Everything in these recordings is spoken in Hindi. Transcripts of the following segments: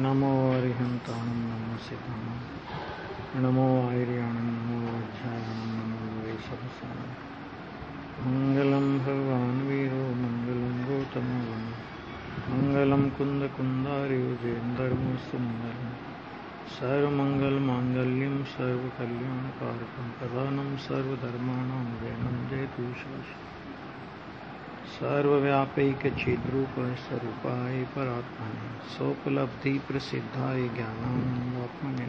नमो अरिहंताणं नमो सिद्धाणं नमो आयर्याणं नमो अध्यायाणं नमो वैशवसानं मंगलं भगवान् वीरो मंगलं गौतमवन् मंगलं कुन्दकुन्दारयुजेन्दर्मसुन्दरं सर्वमङ्गलमाङ्गल्यं सर्वकल्याणकारकं प्रधानं सर्वधर्माणां वैनं जयतु शाश्वतं सर्वव्यापैकचिद्रूप स्वरूपाय परात्मने सोपलब्धि प्रसिद्धाय ज्ञानात्मने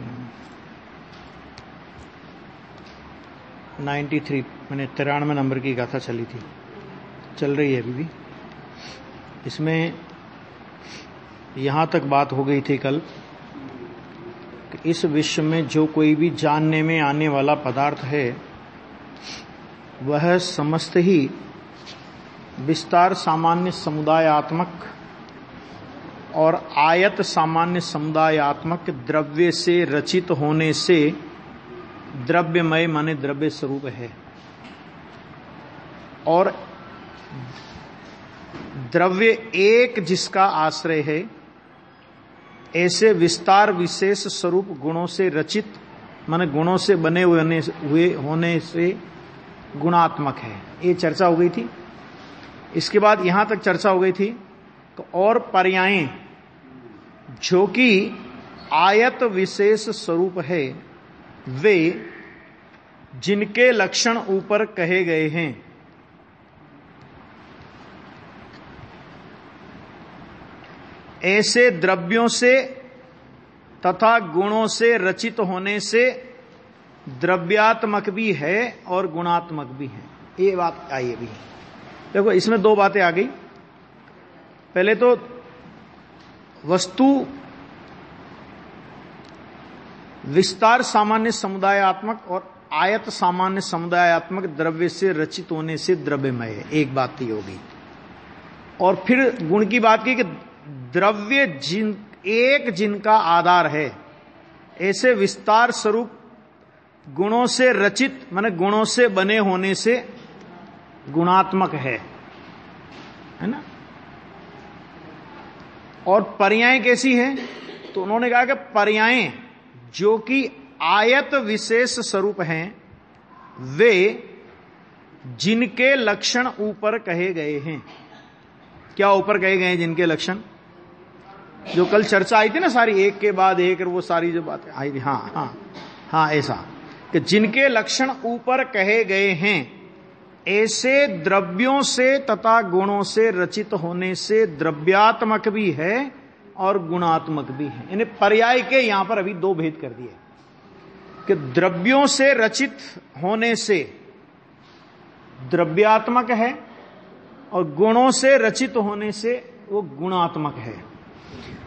93 मैंने 93 नंबर की गाथा चली थी, चल रही है अभी भी। इसमें यहाँ तक बात हो गई थी कल कि इस विश्व में जो कोई भी जानने में आने वाला पदार्थ है वह समस्त ही विस्तार सामान्य समुदायात्मक और आयत सामान्य समुदायात्मक द्रव्य से रचित होने से द्रव्यमय माने द्रव्य स्वरूप है, और द्रव्य एक जिसका आश्रय है, ऐसे विस्तार विशेष स्वरूप गुणों से रचित माने गुणों से बने हुए होने से गुणात्मक है। ये चर्चा हो गई थी। इसके बाद यहां तक चर्चा हो गई थी तो और पर्यायें जो कि आयत विशेष स्वरूप है वे जिनके लक्षण ऊपर कहे गए हैं, ऐसे द्रव्यों से तथा गुणों से रचित होने से द्रव्यात्मक भी है और गुणात्मक भी है। ये बात आई अभी। देखो इसमें दो बातें आ गई। पहले तो वस्तु विस्तार सामान्य समुदायात्मक और आयत सामान्य समुदायात्मक द्रव्य से रचित होने से द्रव्यमय है, एक बात ही होगी। और फिर गुण की बात की कि द्रव्य जिनका आधार है, ऐसे विस्तार स्वरूप गुणों से रचित माने गुणों से बने होने से गुणात्मक है ना। और पर्याय कैसी है तो उन्होंने कहा कि पर्याय जो कि आयत विशेष स्वरूप हैं वे जिनके लक्षण ऊपर कहे गए हैं। क्या ऊपर कहे गए हैं जिनके लक्षण? जो कल चर्चा आई थी ना सारी, एक के बाद एक, वो सारी जो बातें आई थी। हाँ ऐसा कि जिनके लक्षण ऊपर कहे गए हैं, ऐसे द्रव्यों से तथा गुणों से रचित होने से द्रव्यात्मक भी है और गुणात्मक भी है। यानी पर्याय के यहां पर अभी दो भेद कर दिए कि द्रव्यों से रचित होने से द्रव्यात्मक है और गुणों से रचित होने से वो गुणात्मक है।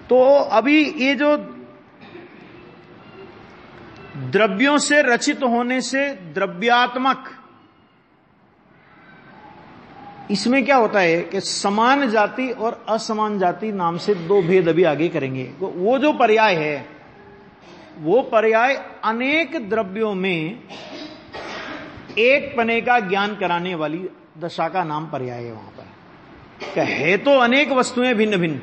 तो अभी ये जो द्रव्यों से रचित होने से द्रव्यात्मक, इसमें क्या होता है कि समान जाति और असमान जाति नाम से दो भेद अभी आगे करेंगे। वो जो पर्याय है वो पर्याय अनेक द्रव्यों में एक पने का ज्ञान कराने वाली दशा का नाम पर्याय है। वहां पर है तो अनेक वस्तुएं भिन्न भिन्न,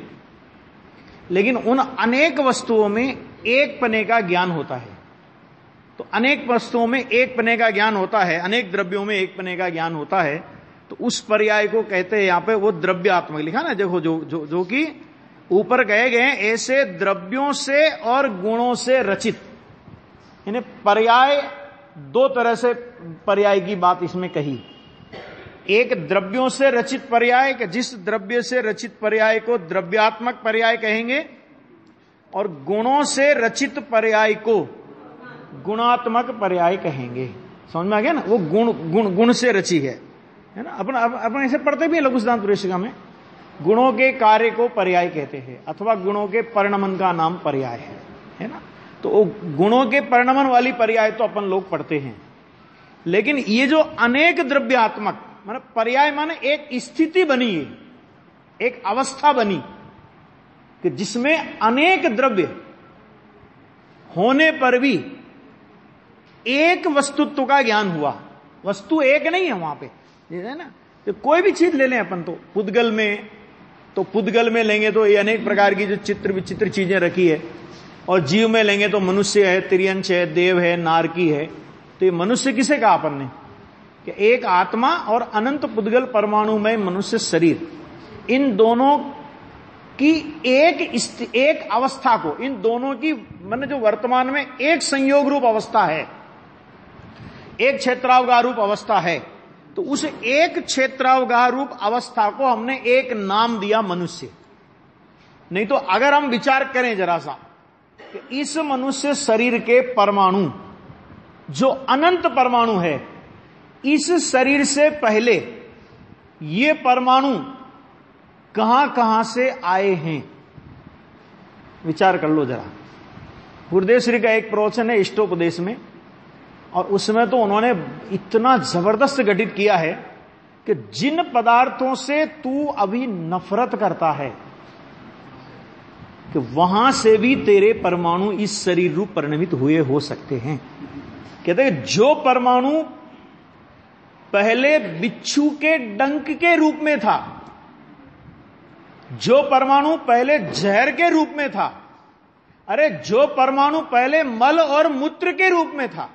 लेकिन उन अनेक वस्तुओं में एक पने का ज्ञान होता है। तो अनेक वस्तुओं में एक पने का ज्ञान होता है, अनेक द्रव्यों में एक पने का ज्ञान होता है, तो उस पर्याय को कहते हैं यहां पे वो द्रव्यात्मक लिखा ना। देखो जो कि ऊपर कहे गए ऐसे द्रव्यों से और गुणों से रचित, यानी पर्याय दो तरह से पर्याय की बात इसमें कही। एक द्रव्यों से रचित पर्याय कि जिस द्रव्य से रचित पर्याय को द्रव्यात्मक पर्याय कहेंगे, और गुणों से रचित पर्याय को गुणात्मक पर्याय कहेंगे। समझ में आ गया ना। वो गुण से रची है ना। अपन ऐसे पढ़ते भी है लघु सिद्धांत प्रवेशिका में, गुणों के कार्य को पर्याय कहते हैं अथवा गुणों के परिणमन का नाम पर्याय है ना। तो गुणों के परिणमन वाली पर्याय तो अपन लोग पढ़ते हैं, लेकिन ये जो अनेक द्रव्यात्मक माने पर्याय माने एक स्थिति बनी है, एक अवस्था बनी कि जिसमें अनेक द्रव्य होने पर भी एक वस्तुत्व का ज्ञान हुआ। वस्तु एक नहीं है वहां पे, है ना। तो कोई भी चीज ले लें अपन, तो पुद्गल में तो पुद्गल में लेंगे तो ये अनेक प्रकार की जो चित्र विचित्र चीजें रखी है, और जीव में लेंगे तो मनुष्य है, तिर्यंश है, देव है, नारकी है। तो ये मनुष्य किसे कहा अपन ने कि एक आत्मा और अनंत पुद्गल परमाणु में मनुष्य शरीर, इन दोनों की एक अवस्था को, इन दोनों की माने जो वर्तमान में एक संयोग रूप अवस्था है, एक क्षेत्रावगाह रूप अवस्था है, तो उस एक क्षेत्रावगाह रूप अवस्था को हमने एक नाम दिया मनुष्य। नहीं तो अगर हम विचार करें जरा सा कि इस मनुष्य शरीर के परमाणु जो अनंत परमाणु है, इस शरीर से पहले ये परमाणु कहां कहां से आए हैं, विचार कर लो जरा। गुरुदेव श्री का एक प्रवचन है इष्टोपदेश में, और उसमें तो उन्होंने इतना जबरदस्त गठित किया है कि जिन पदार्थों से तू अभी नफरत करता है कि वहां से भी तेरे परमाणु इस शरीर रूप परिणमित हुए हो सकते हैं। कहते हैं जो परमाणु पहले बिच्छू के डंक के रूप में था, जो परमाणु पहले जहर के रूप में था, अरे जो परमाणु पहले मल और मूत्र के रूप में था,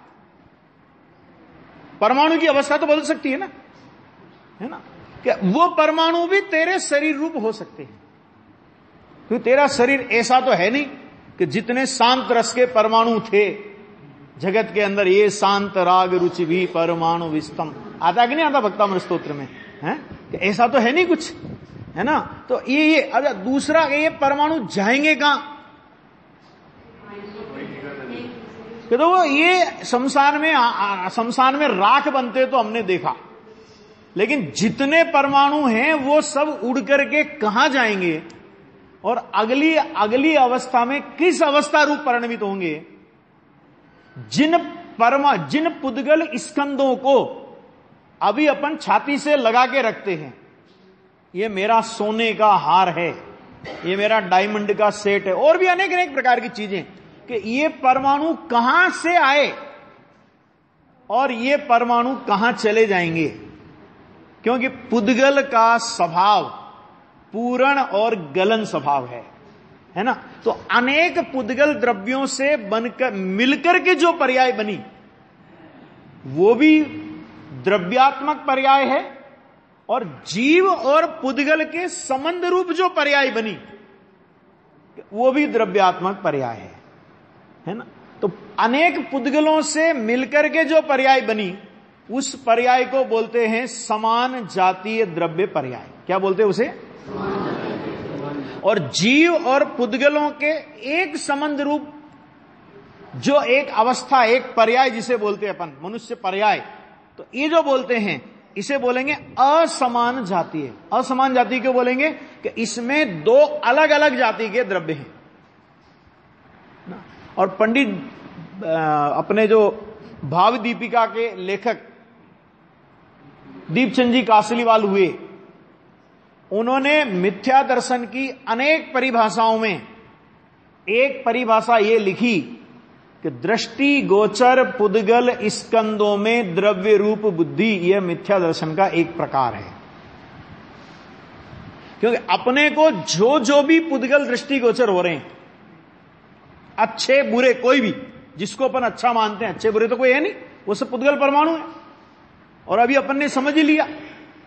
परमाणु की अवस्था तो बदल सकती है ना, कि वो परमाणु भी तेरे शरीर रूप हो सकते हैं। क्योंकि तेरा शरीर ऐसा तो है नहीं कि जितने शांत रस के परमाणु थे जगत के अंदर, ये शांत राग रुचि भी परमाणु विस्तम आता कि नहीं आता भक्तामृत स्तोत्र में, है कि ऐसा तो है नहीं कुछ, है ना। तो ये अच्छा दूसरा ये परमाणु जाएंगे कहां, तो वो ये शमशान में राख बनते तो हमने देखा, लेकिन जितने परमाणु हैं वो सब उड़ करके कहां जाएंगे और अगली अवस्था में किस अवस्था रूप परिणमित होंगे। जिन पुद्गल स्कंदों को अभी अपन छाती से लगा के रखते हैं, ये मेरा सोने का हार है, ये मेरा डायमंड का सेट है, और भी अनेक अनेक प्रकार की चीजें, कि ये परमाणु कहां से आए और ये परमाणु कहां चले जाएंगे। क्योंकि पुद्गल का स्वभाव पूरण और गलन स्वभाव है ना। तो अनेक पुद्गल द्रव्यों से बनकर मिलकर के जो पर्याय बनी वो भी द्रव्यात्मक पर्याय है, और जीव और पुद्गल के संबंध रूप जो पर्याय बनी वो भी द्रव्यात्मक पर्याय है ना। तो अनेक पुद्गलों से मिलकर के जो पर्याय बनी उस पर्याय को बोलते हैं समान जातीय द्रव्य पर्याय। क्या बोलते हैं उसे? और जीव और पुद्गलों के एक संबंध रूप जो एक अवस्था, एक पर्याय जिसे बोलते हैं अपन मनुष्य पर्याय, तो ये जो बोलते हैं इसे बोलेंगे असमान जातीय। असमान जाति क्यों बोलेंगे? कि इसमें दो अलग अलग जाति के द्रव्य हैं। और पंडित अपने जो भाव दीपिका के लेखक दीपचंद जी कासलीवाल हुए, उन्होंने मिथ्या दर्शन की अनेक परिभाषाओं में एक परिभाषा ये लिखी कि दृष्टि गोचर पुद्गल स्कंदों में द्रव्य रूप बुद्धि, यह मिथ्या दर्शन का एक प्रकार है। क्योंकि अपने को जो जो भी पुद्गल दृष्टि गोचर हो रहे हैं, अच्छे बुरे कोई भी, जिसको अपन अच्छा मानते हैं, अच्छे बुरे तो कोई है नहीं, वो सब पुद्गल परमाणु है। और अभी अपन ने समझ ही लिया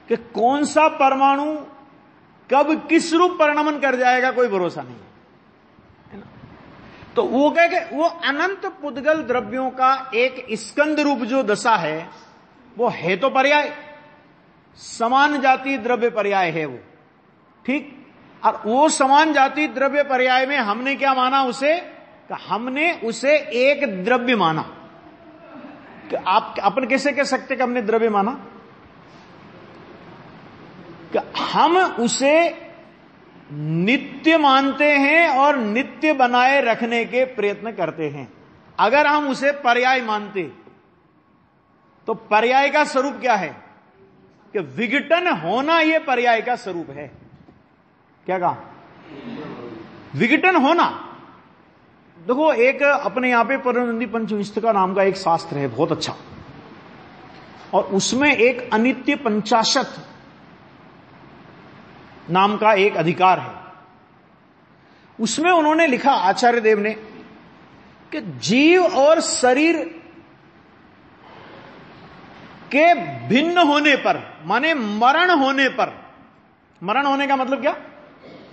कि कौन सा परमाणु कब किस रूप परिणमन कर जाएगा कोई भरोसा नहीं है ना। तो वो कह के वो अनंत पुद्गल द्रव्यों का एक स्कंद रूप जो दशा है वो है तो पर्याय, समान जाति द्रव्य पर्याय है वो, ठीक। और वो समान जाति द्रव्य पर्याय में हमने क्या माना उसे? हमने उसे एक द्रव्य माना। कि आप अपन कैसे कह सकते कि हमने द्रव्य माना? कि हम उसे नित्य मानते हैं और नित्य बनाए रखने के प्रयत्न करते हैं। अगर हम उसे पर्याय मानते तो पर्याय का स्वरूप क्या है? कि विघटन होना यह पर्याय का स्वरूप है। क्या कहा? विघटन होना। देखो एक अपने यहां पे परनंदी पंचविंशतिका नाम का एक शास्त्र है, बहुत अच्छा, और उसमें एक अनित्य पंचाशत नाम का एक अधिकार है। उसमें उन्होंने लिखा, आचार्य देव ने, कि जीव और शरीर के भिन्न होने पर, माने मरण होने पर, मरण होने का मतलब क्या,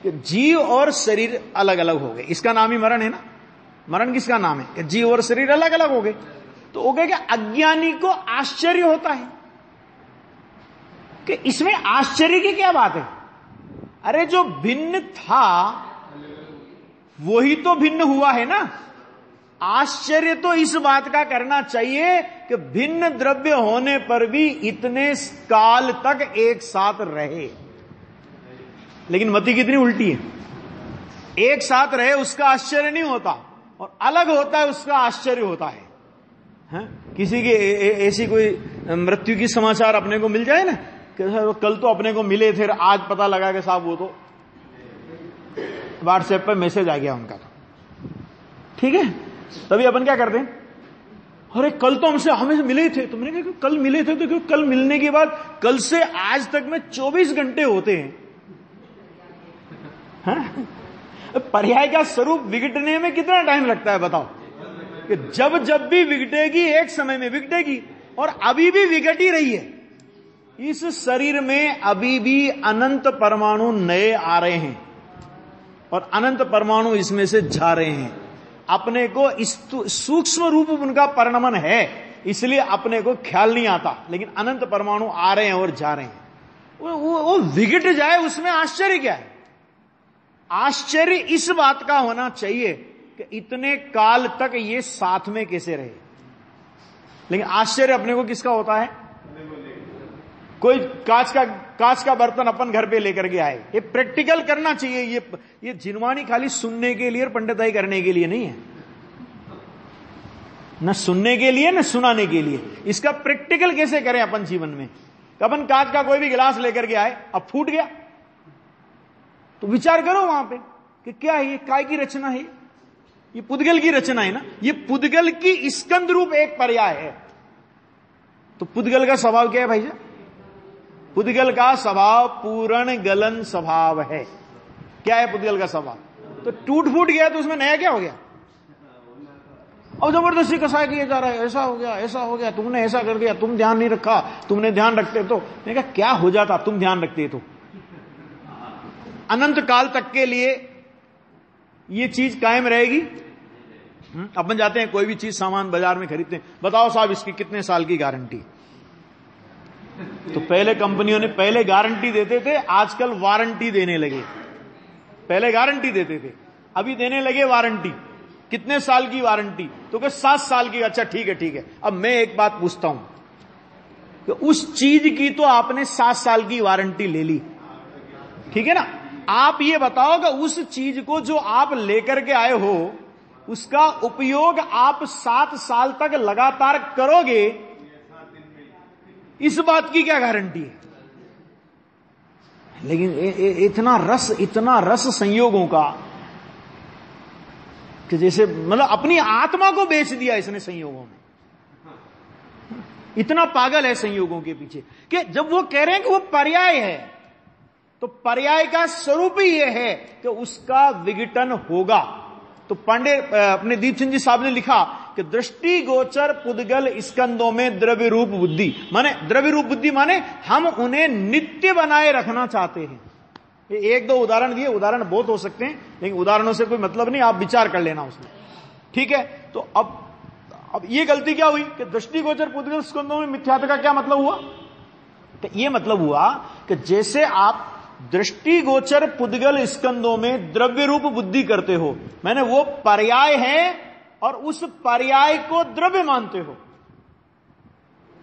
कि जीव और शरीर अलग अलग हो गए, इसका नाम ही मरण है ना। मरण किसका नाम है, कि जीव और शरीर अलग अलग हो गए। तो हो गया कि अज्ञानी को आश्चर्य होता है कि इसमें आश्चर्य की क्या बात है। अरे जो भिन्न था वही तो भिन्न हुआ है ना। आश्चर्य तो इस बात का करना चाहिए कि भिन्न द्रव्य होने पर भी इतने काल तक एक साथ रहे। लेकिन मति कितनी उल्टी है, एक साथ रहे उसका आश्चर्य नहीं होता, और अलग होता है उसका आश्चर्य होता है। किसी की ऐसी कोई मृत्यु की समाचार अपने को मिल जाए ना, कि कल तो अपने को मिले थे, आज पता लगा कि साहब वो तो व्हाट्सएप पर मैसेज आ गया उनका, ठीक है। तभी अपन क्या करते हैं, अरे कल तो हमें मिले थे। तुमने कहा कल मिले थे, तो क्यों कल मिलने के बाद कल से आज तक में 24 घंटे होते हैं। पर्याय का स्वरूप विघटने में कितना टाइम लगता है बताओ, कि जब जब भी विघटेगी एक समय में विघटेगी, और अभी भी विघट ही रही है। इस शरीर में अभी भी अनंत परमाणु नए आ रहे हैं, और अनंत परमाणु इसमें से जा रहे हैं। अपने को इस सूक्ष्म रूप उनका परिणमन है, इसलिए अपने को ख्याल नहीं आता, लेकिन अनंत परमाणु आ रहे हैं और जा रहे हैं। वो विघट जाए, उसमें आश्चर्य क्या है। आश्चर्य इस बात का होना चाहिए कि इतने काल तक ये साथ में कैसे रहे। लेकिन आश्चर्य अपने को किसका होता है, कोई कांच का बर्तन अपन घर पे लेकर के आए। ये प्रैक्टिकल करना चाहिए। ये जिनवानी खाली सुनने के लिए और पंडिताई करने के लिए नहीं है, न सुनने के लिए न सुनाने के लिए। इसका प्रैक्टिकल कैसे करें अपन जीवन में। अपन कांच का कोई भी गिलास लेकर के आए, अब फूट गया, तो विचार करो वहां पे कि क्या है, ये काय की रचना है, ये पुद्गल की रचना है ना। ये पुद्गल की स्कंद रूप एक पर्याय है। तो पुद्गल का स्वभाव क्या है भाई? पुद्गल का स्वभाव पूर्ण गलन स्वभाव है। क्या है पुद्गल का स्वभाव? तो टूट फूट गया तो उसमें नया क्या हो गया? और जबरदस्ती कसा किया जा रहा है, ऐसा हो गया, ऐसा हो गया, तुमने ऐसा कर दिया, तुम ध्यान नहीं रखा, तुमने ध्यान रखते तो। मैंने कहा क्या हो जाता तुम ध्यान रखते तो? अनंत काल तक के लिए ये चीज कायम रहेगी। अपन जाते हैं कोई भी चीज सामान बाजार में खरीदते हैं, बताओ साहब इसकी कितने साल की गारंटी। तो पहले कंपनियों ने पहले गारंटी देते थे, आजकल वारंटी देने लगे। पहले गारंटी देते थे, अभी देने लगे वारंटी। कितने साल की वारंटी? तो क्या 7 साल की। अच्छा ठीक है ठीक है। अब मैं एक बात पूछता हूं कि उस चीज की तो आपने 7 साल की वारंटी ले ली, ठीक है ना। आप ये बताओ कि उस चीज को जो आप लेकर के आए हो उसका उपयोग आप 7 साल तक लगातार करोगे, इस बात की क्या गारंटी है? लेकिन इतना रस संयोगों का कि जैसे मतलब अपनी आत्मा को बेच दिया इसने संयोगों में। इतना पागल है संयोगों के पीछे कि जब वो कह रहे हैं कि वो पर्याय है, तो पर्याय का स्वरूप ही यह है कि उसका विघटन होगा। तो पांडे अपने दीपचंद जी साहब ने लिखा कि दृष्टि गोचर पुद्गल स्कंदों में द्रव्य रूप बुद्धि, माने द्रव्य रूप बुद्धि माने हम उन्हें नित्य बनाए रखना चाहते हैं। ये 1-2 उदाहरण दिए, उदाहरण बहुत हो सकते हैं लेकिन उदाहरणों से कोई मतलब नहीं, आप विचार कर लेना उसमें, ठीक है। तो अब ये गलती क्या हुई कि दृष्टि गोचर पुद्गल स्कंदों में मिथ्यात्व का क्या मतलब हुआ? तो ये मतलब हुआ कि जैसे आप दृष्टि गोचर पुद्गल स्कंदों में द्रव्य रूप बुद्धि करते हो, मैंने वो पर्याय है और उस पर्याय को द्रव्य मानते हो,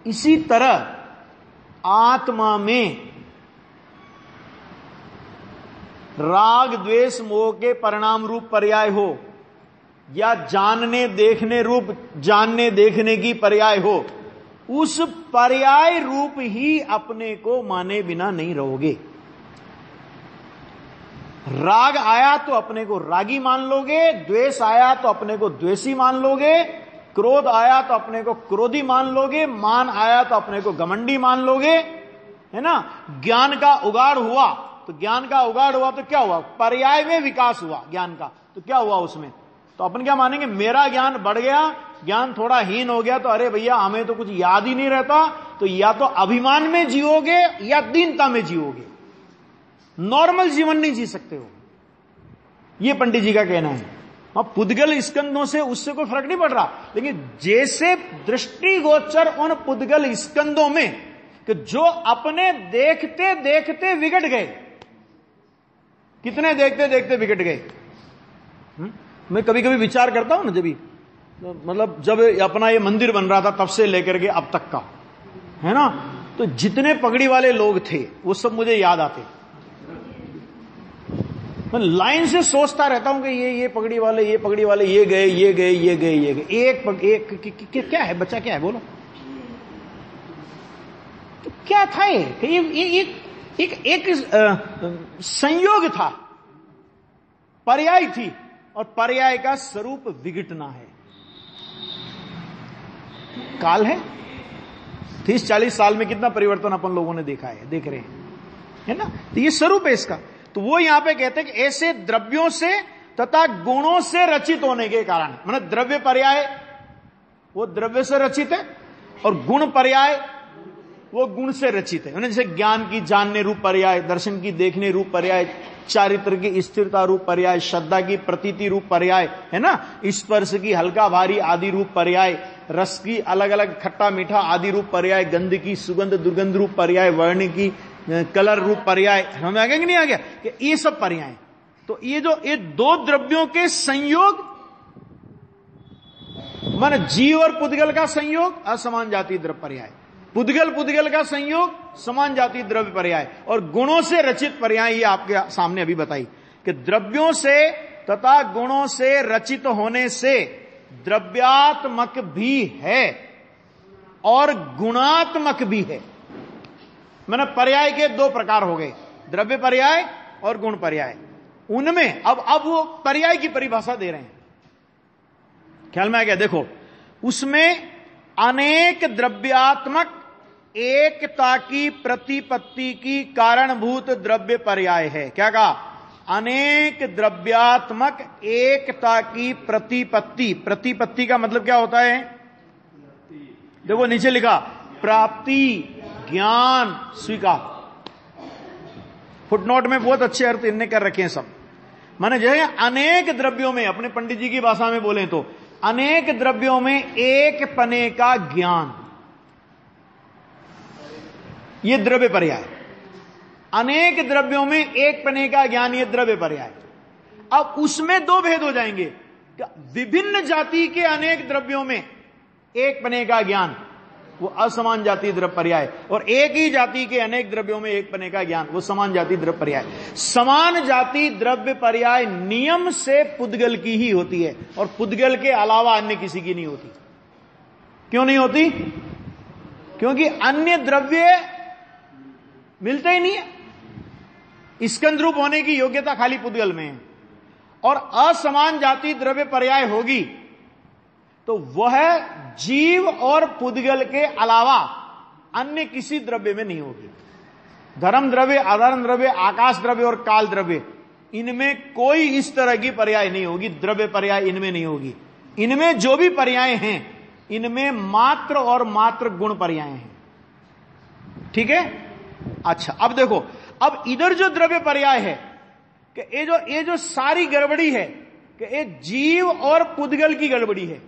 इसी तरह आत्मा में राग द्वेष मोह के परिणाम रूप पर्याय हो या जानने देखने की पर्याय हो, उस पर्याय रूप ही अपने को माने बिना नहीं रहोगे। राग आया तो अपने को रागी मान लोगे, द्वेष आया तो अपने को द्वेषी मान लोगे, क्रोध आया तो अपने को क्रोधी मान लोगे, मान आया तो अपने को घमंडी मान लोगे, है ना। ज्ञान का उगाड़ हुआ तो ज्ञान का उगाड़ हुआ, तो क्या हुआ? पर्याय में विकास हुआ ज्ञान का, तो क्या हुआ उसमें? तो अपन क्या मानेंगे? मेरा ज्ञान बढ़ गया, ज्ञान थोड़ा हीन हो गया, तो अरे भैया हमें तो कुछ याद ही नहीं रहता, तो या तो अभिमान में जियोगे या दीनता में जियोगे, नॉर्मल जीवन नहीं जी सकते हो। ये पंडित जी का कहना है। पुद्गल स्कंदों से उससे कोई फर्क नहीं पड़ रहा, लेकिन जैसे दृष्टिगोचर उन पुद्गल स्कंदों में कि जो अपने देखते देखते बिगड़ गए, कितने देखते देखते बिगड़ गए। मैं कभी कभी विचार करता हूं ना, जब मतलब जब अपना ये मंदिर बन रहा था तब से लेकर के अब तक का, है ना, तो जितने पगड़ी वाले लोग थे वो सब मुझे याद आते। मैं लाइन से सोचता रहता हूं कि ये पगड़ी वाले, ये पगड़ी वाले, ये गए, ये गए, ये गए, ये गए। एक क्या है बच्चा, क्या है बोलो, तो क्या था ये? एक संयोग था, पर्याय थी, और पर्याय का स्वरूप विघटना है, काल है। 30-40 साल में कितना परिवर्तन अपन लोगों ने देखा है, देख रहे हैं, है ना। तो ये स्वरूप है इसका। तो वो यहां पे कहते हैं कि ऐसे द्रव्यों से तथा गुणों से रचित होने के कारण, मतलब द्रव्य पर्याय वो द्रव्य से रचित है, और गुण पर्याय वो गुण से रचित है। जैसे ज्ञान की जानने रूप पर्याय, दर्शन की देखने रूप पर्याय, चारित्र की स्थिरता रूप पर्याय, श्रद्धा की प्रतीति रूप पर्याय, है ना, स्पर्श की हल्का भारी आदि रूप पर्याय, रस की अलग अलग खट्टा मीठा आदि रूप पर्याय, गंध की सुगंध दुर्गंध रूप पर्याय, वर्ण की कलर रूप पर्याय। हमें आ गया कि नहीं आ गया कि ये सब पर्याय। तो ये दो द्रव्यों के संयोग, माने जीव और पुद्गल का संयोग असमान जाति द्रव्य पर्याय, पुद्गल का संयोग समान जाति द्रव्य पर्याय, और गुणों से रचित पर्याय। ये आपके सामने अभी बताई कि द्रव्यों से तथा गुणों से रचित होने से द्रव्यात्मक भी है और गुणात्मक भी है। मैंने पर्याय के दो प्रकार हो गए, द्रव्य पर्याय और गुण पर्याय। उनमें अब वो पर्याय की परिभाषा दे रहे हैं, ख्याल में आ गया? देखो, उसमें अनेक द्रव्यात्मक एकता की प्रतिपत्ति की कारणभूत द्रव्य पर्याय है। क्या कहा? अनेक द्रव्यात्मक एकता की प्रतिपत्ति। प्रतिपत्ति का मतलब क्या होता है? देखो नीचे लिखा, प्राप्ति, ज्ञान, स्वीकार। फुटनोट में बहुत अच्छे अर्थ इनने कर रखे हैं सब। माने जो है अनेक द्रव्यों में, अपने पंडित जी की भाषा में बोले तो अनेक द्रव्यों में एक पने का ज्ञान, ये द्रव्य पर्याय। अनेक द्रव्यों में एक पने का ज्ञान, ये द्रव्य पर्याय। अब उसमें दो भेद हो जाएंगे, विभिन्न जाति के अनेक द्रव्यों में एक पने का ज्ञान, वो असमान जाति द्रव्य पर्याय, और एक ही जाति के अनेक द्रव्यों में एक पने का ज्ञान, वो समान जाति द्रव्य पर्याय। समान जाति द्रव्य पर्याय नियम से पुद्गल की ही होती है, और पुद्गल के अलावा अन्य किसी की नहीं होती। क्यों नहीं होती? क्योंकि अन्य द्रव्य मिलते ही नहीं है। स्कंद रूप होने की योग्यता खाली पुद्गल में है, और असमान जाति द्रव्य पर्याय होगी तो वह जीव और पुद्गल के अलावा अन्य किसी द्रव्य में नहीं होगी। धर्म द्रव्य, आधारण द्रव्य, आकाश द्रव्य और काल द्रव्य, इनमें कोई इस तरह की पर्याय नहीं होगी, द्रव्य पर्याय इनमें नहीं होगी। इनमें जो भी पर्याय हैं, इनमें मात्र और मात्र गुण पर्याय हैं। ठीक है? अच्छा, अब देखो, अब इधर जो द्रव्य पर्याय है कि ये जो सारी गड़बड़ी है कि ये जीव और पुद्गल की गड़बड़ी है।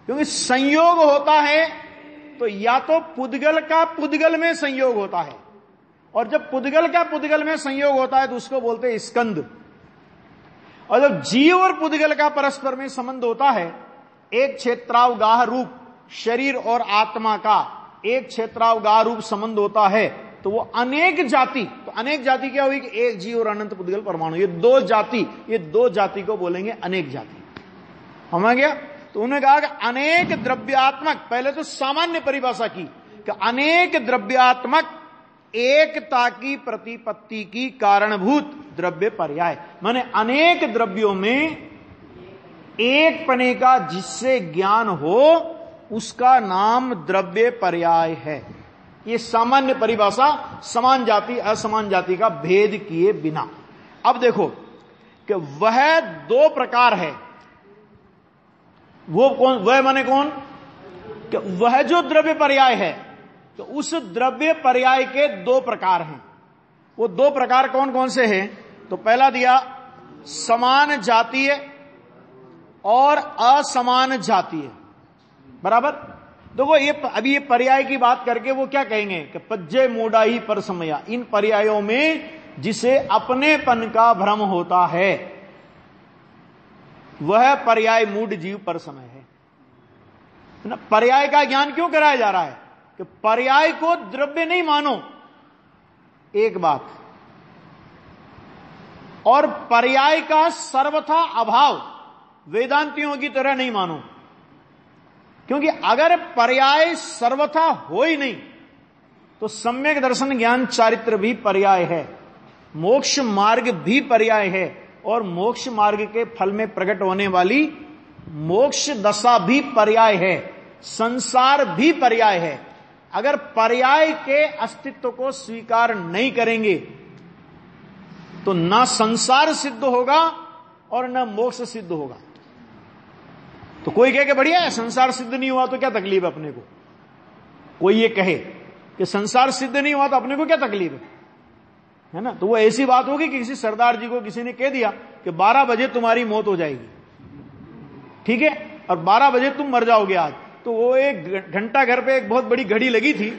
क्योंकि संयोग होता है तो या तो पुद्गल का पुद्गल में संयोग होता है, और जब पुद्गल का पुद्गल में संयोग होता है तो उसको बोलते हैं स्कंद। और जब जीव और पुद्गल का परस्पर में संबंध होता है, एक क्षेत्रावगाह रूप शरीर और आत्मा का एक क्षेत्रावगाह रूप संबंध होता है, तो वो अनेक जाति, तो अनेक जाति क्या हुई कि एक जीव और अनंत पुद्गल परमाणु, ये दो जाति को बोलेंगे अनेक जाति। हम आ गया? तो उन्होंने कहा कि अनेक द्रव्यात्मक, पहले तो सामान्य परिभाषा की कि अनेक द्रव्यात्मक एकता की प्रतिपत्ति की कारणभूत द्रव्य पर्याय, माने अनेक द्रव्यों में एक पने का जिससे ज्ञान हो उसका नाम द्रव्य पर्याय है। ये सामान्य परिभाषा समान जाति असमान जाति का भेद किए बिना। अब देखो कि वह दो प्रकार है, वो कौन, वह माने कौन, कि वह जो द्रव्य पर्याय है, तो उस द्रव्य पर्याय के दो प्रकार हैं। वो दो प्रकार कौन कौन से हैं? तो पहला दिया समान जातीय और असमान जातीय, बराबर। देखो ये अभी ये पर्याय की बात करके वो क्या कहेंगे कि पज्जे मोडा ही पर समया, इन पर्यायों में जिसे अपनेपन का भ्रम होता है वह पर्याय मूढ़ जीव पर समय है ना। पर्याय का ज्ञान क्यों कराया जा रहा है कि पर्याय को द्रव्य नहीं मानो, एक बात, और पर्याय का सर्वथा अभाव वेदांतियों की तरह नहीं मानो, क्योंकि अगर पर्याय सर्वथा हो ही नहीं तो सम्यक दर्शन ज्ञान चारित्र भी पर्याय है, मोक्ष मार्ग भी पर्याय है, और मोक्ष मार्ग के फल में प्रकट होने वाली मोक्ष दशा भी पर्याय है, संसार भी पर्याय है। अगर पर्याय के अस्तित्व को स्वीकार नहीं करेंगे तो ना संसार सिद्ध होगा और ना मोक्ष सिद्ध होगा। तो कोई कहे कि बढ़िया है संसार सिद्ध नहीं हुआ तो क्या तकलीफ है अपने को, कोई ये कहे कि संसार सिद्ध नहीं हुआ तो अपने को क्या तकलीफ है ना। तो वो ऐसी बात होगी कि किसी सरदार जी को किसी ने कह दिया कि 12 बजे तुम्हारी मौत हो जाएगी, ठीक है, और 12 बजे तुम मर जाओगे आज। तो वो एक घंटा घर पे एक बहुत बड़ी घड़ी लगी थी,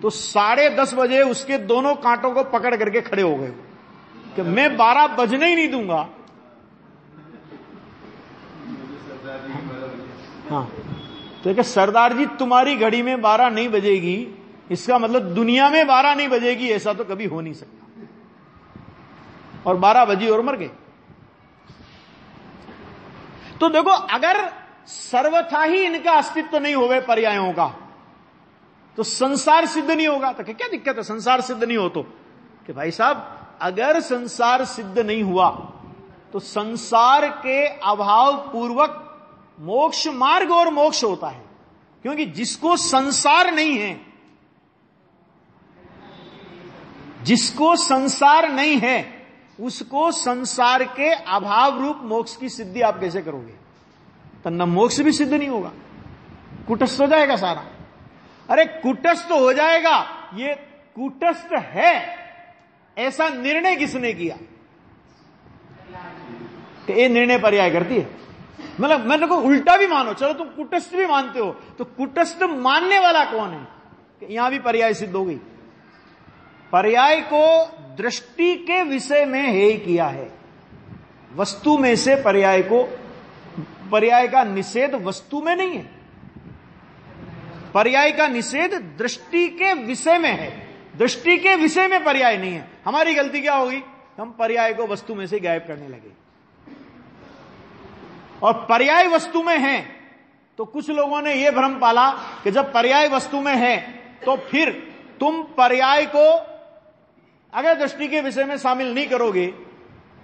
तो 10:30 बजे उसके दोनों कांटों को पकड़ करके खड़े हो गए कि मैं 12 बजने ही नहीं दूंगा। हाँ, तो क्या सरदार जी तुम्हारी घड़ी में 12 नहीं बजेगी, इसका मतलब दुनिया में 12 नहीं बजेगी, ऐसा तो कभी हो नहीं सकता। और 12 बजी और मर गए। तो देखो अगर सर्वथा ही इनका अस्तित्व नहीं होवे पर्यायों का तो संसार सिद्ध नहीं होगा। तो क्या दिक्कत है संसार सिद्ध नहीं हो तो? कि भाई साहब अगर संसार सिद्ध नहीं हुआ तो संसार के अभाव पूर्वक मोक्ष मार्ग और मोक्ष होता है, क्योंकि जिसको संसार नहीं है, जिसको संसार नहीं है उसको संसार के अभाव रूप मोक्ष की सिद्धि आप कैसे करोगे? तो न मोक्ष भी सिद्ध नहीं होगा, कुटस्थ हो जाएगा सारा। अरे कुटस्थ हो जाएगा, ये कुटस्थ है ऐसा निर्णय किसने किया? कि ये निर्णय पर्याय करती है। मतलब मैंने को उल्टा भी मानो, चलो तुम कुटस्थ भी मानते हो, तो कुटस्थ मानने वाला कौन है? कि यहां भी पर्याय सिद्ध हो गई। पर्याय को दृष्टि के विषय में हे किया है, वस्तु में से पर्याय को, पर्याय का निषेध वस्तु में नहीं है, पर्याय का निषेध दृष्टि के विषय में है, दृष्टि के विषय में पर्याय नहीं है। हमारी गलती क्या होगी? हम पर्याय को वस्तु में से गायब करने लगे, और पर्याय वस्तु में है तो कुछ लोगों ने यह भ्रम पाला कि जब पर्याय वस्तु में है तो फिर तुम पर्याय को अगर दृष्टि के विषय में शामिल नहीं करोगे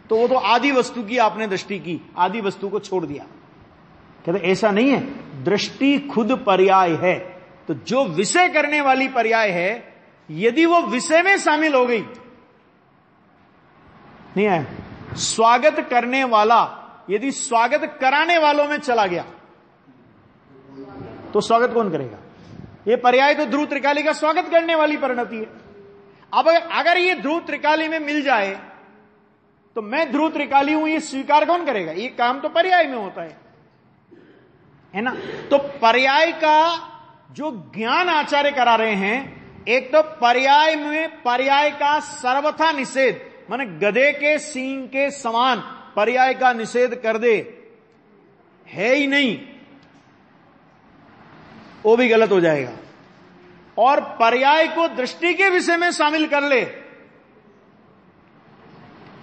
तो वो तो आदि वस्तु की आपने दृष्टि की, आदि वस्तु को छोड़ दिया। कहते ऐसा नहीं है, दृष्टि खुद पर्याय है। तो जो विषय करने वाली पर्याय है, यदि वो विषय में शामिल हो गई, नहीं है, स्वागत करने वाला यदि स्वागत कराने वालों में चला गया तो स्वागत कौन करेगा? ये पर्याय तो ध्रुव त्रिकाली का स्वागत करने वाली परिणति है। अब अगर ये ध्रुव त्रिकाली में मिल जाए तो मैं ध्रुव त्रिकाली हूं, ये स्वीकार कौन करेगा? ये काम तो पर्याय में होता है ना। तो पर्याय का जो ज्ञान आचार्य करा रहे हैं, एक तो पर्याय में पर्याय का सर्वथा निषेध, माने गधे के सींग के समान पर्याय का निषेध कर दे, है ही नहीं, वो भी गलत हो जाएगा। और पर्याय को दृष्टि के विषय में शामिल कर ले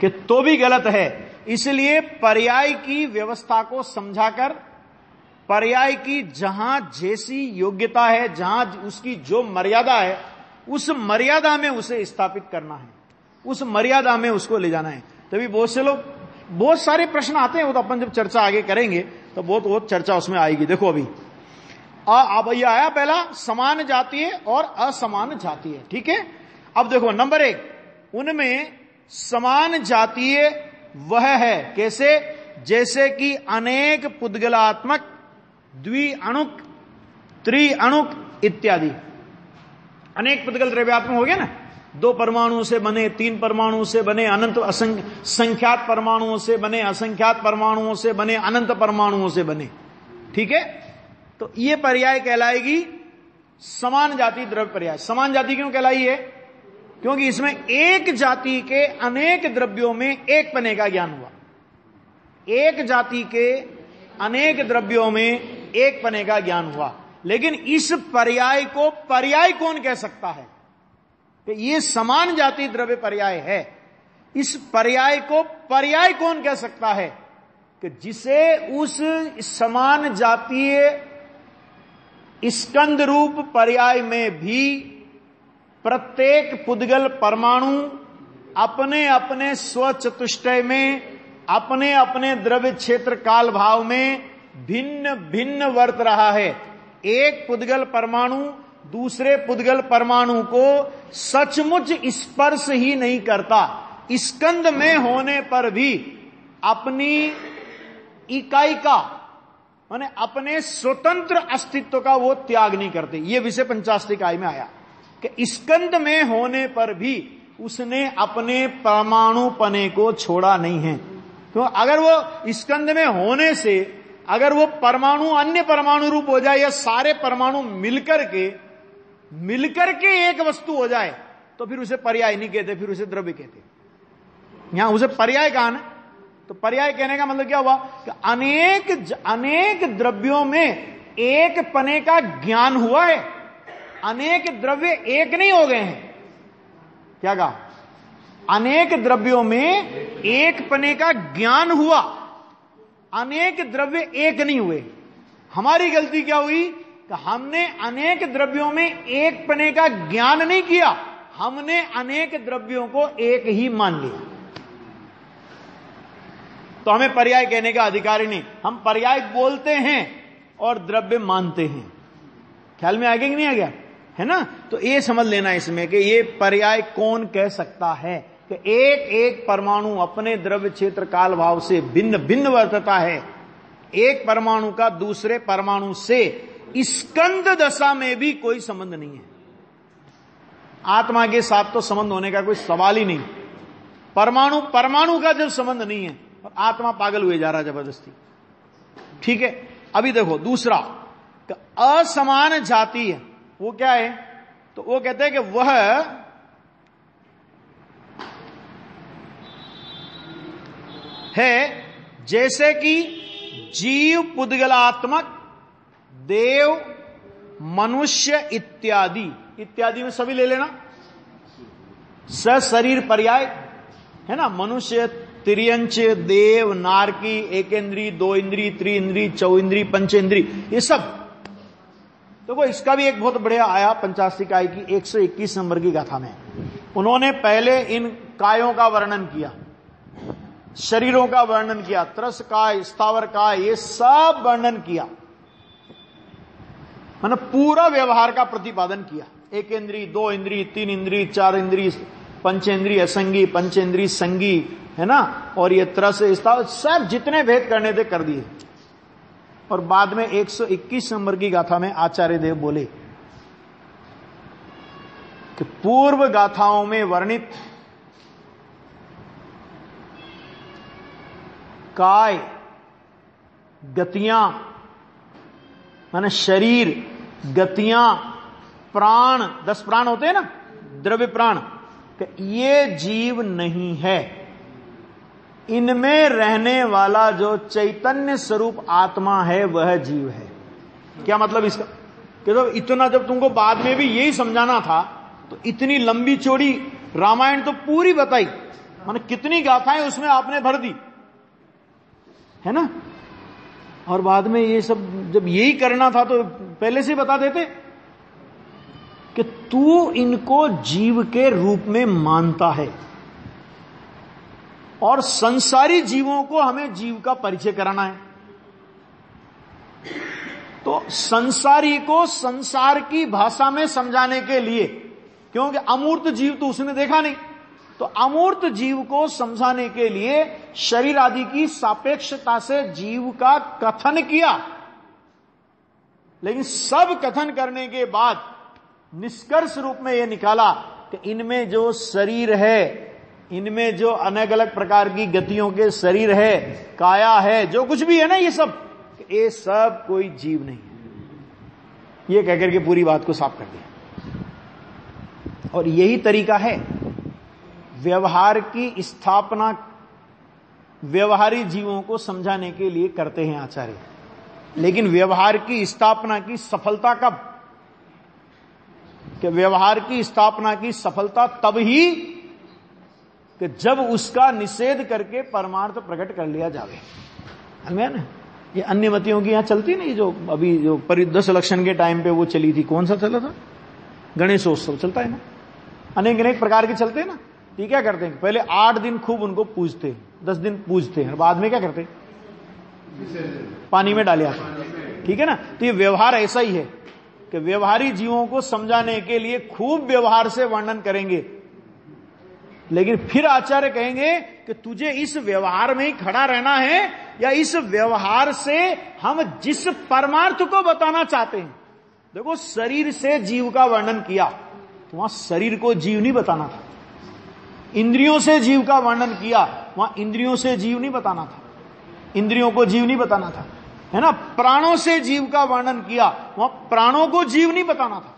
कि तो भी गलत है। इसलिए पर्याय की व्यवस्था को समझाकर पर्याय की जहां जैसी योग्यता है, जहां उसकी जो मर्यादा है, उस मर्यादा में उसे स्थापित करना है, उस मर्यादा में उसको ले जाना है। तभी बहुत से लोग, बहुत सारे प्रश्न आते हैं, वो तो अपन जब चर्चा आगे करेंगे तो बहुत चर्चा उसमें आएगी। देखो अभी अब ये आया पहला, समान जातीय और असमान जातीय। ठीक है, अब देखो नंबर 1, उनमें समान जातीय वह है कैसे, जैसे कि अनेक पुद्गलात्मक, द्विअणुक, त्रिअणुक इत्यादि। अनेक पुद्गल द्रव्यात्मक हो गया ना, 2 परमाणु से बने, 3 परमाणु से बने, अनंत संख्यात परमाणुओं से बने, असंख्यात परमाणुओं से बने, अनंत परमाणुओं से बने। ठीक है, तो ये पर्याय कहलाएगी समान जाति द्रव्य पर्याय। समान जाति क्यों कहलाई है? क्योंकि इसमें एक जाति के अनेक द्रव्यों में एक पने का ज्ञान हुआ। एक जाति के अनेक द्रव्यों में एक पने का ज्ञान हुआ। लेकिन इस पर्याय को पर्याय कौन कह सकता है कि ये समान जाति द्रव्य पर्याय है? इस पर्याय को पर्याय कौन कह सकता है कि जिसे उस समान जातीय स्कंद रूप पर्याय में भी प्रत्येक पुद्गल परमाणु अपने अपने स्वचतुष्टय में, अपने अपने द्रव्य क्षेत्र काल भाव में भिन्न भिन्न वर्त रहा है। एक पुद्गल परमाणु दूसरे पुद्गल परमाणु को सचमुच स्पर्श ही नहीं करता, स्कंद में होने पर भी अपनी इकाई का माने अपने स्वतंत्र अस्तित्व का वो त्याग नहीं करते। ये विषय 50 इकाई में आया कि स्कंद में होने पर भी उसने अपने परमाणु पने को छोड़ा नहीं है। तो अगर वो स्कंद में होने से अगर वो परमाणु अन्य परमाणु रूप हो जाए या सारे परमाणु मिलकर के एक वस्तु हो जाए तो फिर उसे पर्याय नहीं कहते, फिर उसे द्रव्य कहते। यहां उसे पर्याय कहा ना, तो पर्याय कहने का मतलब क्या हुआ कि अनेक द्रव्यों में एक पने का ज्ञान हुआ है। अनेक द्रव्य एक नहीं हो गए हैं। क्या कहा? अनेक द्रव्यों में एक पने का ज्ञान हुआ, अनेक द्रव्य एक नहीं हुए। हमारी गलती क्या हुई कि हमने अनेक द्रव्यों में एक पने का ज्ञान नहीं किया, हमने अनेक द्रव्यों को एक ही मान लिया। तो हमें पर्याय कहने का अधिकार ही नहीं। हम पर्याय बोलते हैं और द्रव्य मानते हैं। ख्याल में आ गया कि नहीं आ गया? है ना? तो ये समझ लेना इसमें कि ये पर्याय कौन कह सकता है कि एक एक परमाणु अपने द्रव्य क्षेत्र काल भाव से भिन्न भिन्न वर्तता है। एक परमाणु का दूसरे परमाणु से स्कंद दशा में भी कोई संबंध नहीं है। आत्मा के साथ तो संबंध होने का कोई सवाल ही नहीं। परमाणु परमाणु का जब संबंध नहीं है और आत्मा पागल हुए जा रहा जबरदस्ती। ठीक है, अभी देखो दूसरा असमान जाति है। वो क्या है? तो वो कहते हैं कि वह है जैसे कि जीव पुद्गलात्मक, देव, मनुष्य इत्यादि। इत्यादि में सभी ले लेना। सशरीर पर्याय है ना, मनुष्य, तिर्यंच, देव, नारकी, एकेंद्री, दो इंद्री, त्रिइंद्री, चौइंद्री, पंचेंद्री, ये सब। देखो इसका भी एक बहुत बढ़िया आया 50 इकाई की 121 नंबर की गाथा में। उन्होंने पहले इन कायों का वर्णन किया, शरीरों का वर्णन किया, त्रस काय, स्थावर काय, ये सब वर्णन किया, मैंने पूरा व्यवहार का प्रतिपादन किया। एक इंद्री, दो इंद्री, तीन इंद्री, चार इंद्री, पंचेंद्री असंगी, पंचेंद्री संगी, है ना, और ये त्रस स्थावर सब जितने भेद करने थे कर दिए। और बाद में 121 नंबर की गाथा में आचार्य देव बोले कि पूर्व गाथाओं में वर्णित काय, गतियां, माने शरीर, गतियां, प्राण, 10 प्राण होते हैं ना, द्रव्य प्राण, ये जीव नहीं है। इनमें रहने वाला जो चैतन्य स्वरूप आत्मा है वह जीव है। क्या मतलब इसका? कि तो इतना जब तुमको बाद में भी यही समझाना था तो इतनी लंबी चौड़ी रामायण तो पूरी बताई, माने कितनी गाथाएं उसमें आपने भर दी, है ना। और बाद में ये सब जब यही करना था तो पहले से बता देते कि तू इनको जीव के रूप में मानता है और संसारी जीवों को हमें जीव का परिचय कराना है। तो संसारी को संसार की भाषा में समझाने के लिए, क्योंकि अमूर्त जीव तो उसने देखा नहीं, तो अमूर्त जीव को समझाने के लिए शरीर आदि की सापेक्षता से जीव का कथन किया। लेकिन सब कथन करने के बाद निष्कर्ष रूप में यह निकाला कि इनमें जो शरीर है, इनमें जो अलग अलग प्रकार की गतियों के शरीर है, काया है, जो कुछ भी है ना, ये सब कोई जीव नहीं है। ये कहकर के पूरी बात को साफ कर दिया। और यही तरीका है व्यवहार की स्थापना व्यवहारी जीवों को समझाने के लिए करते हैं आचार्य। लेकिन व्यवहार की स्थापना की सफलता कब? कि व्यवहार की स्थापना की सफलता तब ही कि जब उसका निषेध करके परमार्थ प्रकट कर लिया जावे। है ना? ये अन्य मतियों की यहां चलती नहीं, जो अभी जो परिदश लक्षण के टाइम पे वो चली थी, कौन सा चला था? गणेशोत्सव चलता है ना, अनेक अनेक प्रकार के चलते हैं ना। ये क्या करते हैं? पहले 8 दिन खूब उनको पूजते हैं, 10 दिन पूजते हैं, बाद में क्या करते हैं? पानी में डाले आते। ठीक है ना? तो ये व्यवहार ऐसा ही है कि व्यवहारी जीवों को समझाने के लिए खूब व्यवहार से वर्णन करेंगे, लेकिन फिर आचार्य कहेंगे कि तुझे इस व्यवहार में ही खड़ा रहना है, या इस व्यवहार से हम जिस परमार्थ को बताना चाहते हैं। देखो, शरीर से जीव का वर्णन किया तो वहां शरीर को जीव नहीं बताना था। इंद्रियों से जीव का वर्णन किया, वहां इंद्रियों से जीव नहीं बताना था, इंद्रियों को जीव नहीं बताना था। है ना? प्राणों से जीव का वर्णन किया, वहां प्राणों को जीव नहीं बताना था।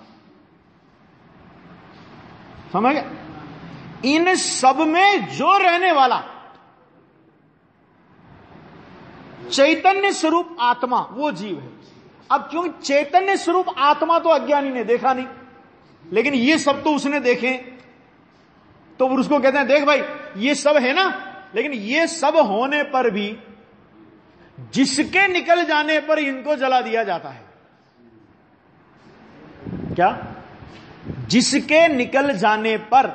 समझ गए? इन सब में जो रहने वाला चैतन्य स्वरूप आत्मा, वो जीव है। अब क्यों चैतन्य स्वरूप आत्मा तो अज्ञानी ने देखा नहीं, लेकिन ये सब तो उसने देखे, तो उसको कहते हैं देख भाई ये सब है ना, लेकिन ये सब होने पर भी जिसके निकल जाने पर इनको जला दिया जाता है। क्या? जिसके निकल जाने पर